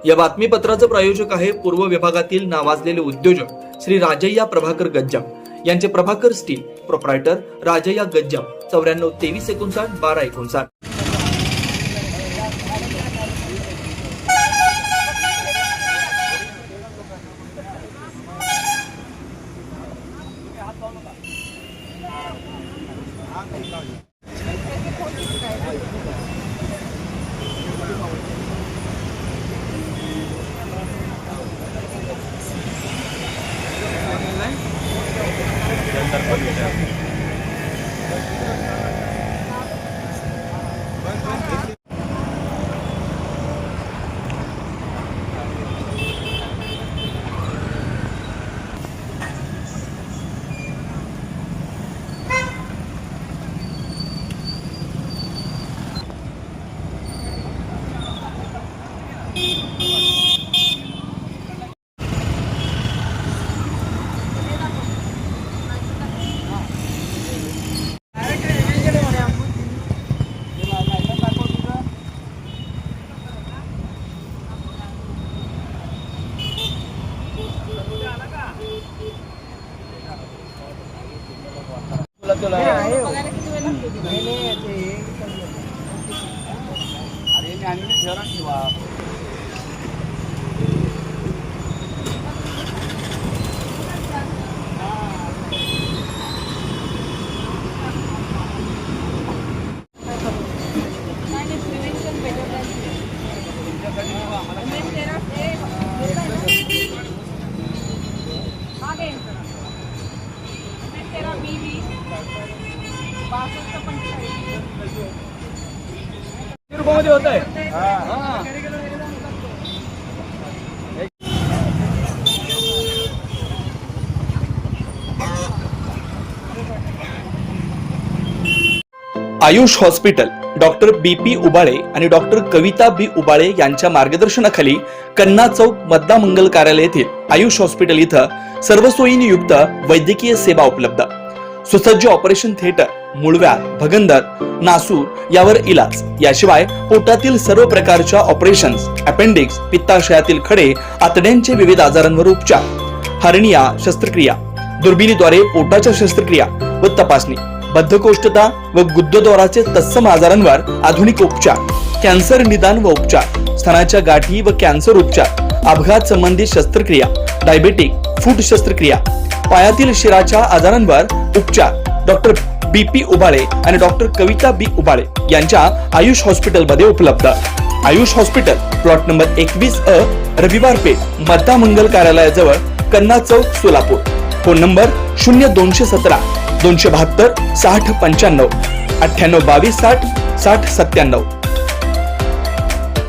या बातमीपत्राचं प्रायोजक आहे पूर्व विभागातील नावाजलेले उद्योजक श्री राजय्या प्रभाकर गज्जाम यांचे प्रभाकर स्टील, प्रोप्रायटर राजय्या गज्जाम, 94 23 59 12 59. मध्ये होत आहे. Ayush hospital doctor BP Ubale आणि डॉक्टर कविता B उबाळे यांच्या मार्गदर्शनाखाली कन्ना चौक मतदा मंगल कार्यालय येथील आयुष हॉस्पिटल इथं सर्व सोयींनी युक्त वैद्यकीय सेवा उपलब्ध. सुसज्ज ऑपरेशन थिएटर, मूळव्याध, भगंदर, नासूर यावर इलाज. याशिवाय पोटातील सर्व प्रकारच्या ऑपरेशन्स, अपेंडिक्स, पित्ताशयातील खडे, आतड्यांचे विविध आजारांवर उपचार, हर्निया शस्त्रक्रिया, दुर्बिणीद्वारे पोटाच्या शस्त्रक्रिया व तपासणी, बद्धकोष्ठता व गुदद्वाराचे तत्सम आजारांवर आधुनिक उपचार, कॅन्सर निदान व उपचार, स्तनाच्या गाठी व कॅन्सर उपचार, अपघात संबंधित शस्त्रक्रिया, डायबेटिक फूट शस्त्रक्रिया, पायातील शिराच्या आजारांवर उपचार डॉक्टर BP उबाळे आणि डॉक्टर कविता B उबाळे यांच्या आयुष हॉस्पिटल मध्ये उपलब्ध. Ayush hospital plot number 21A, रविवार पेठ, मतदा मंगल कार्यालयाजवळ, कन्ना चौक, सोलापूर. Phone number 0217 272 60 95 98 22 60 60 97.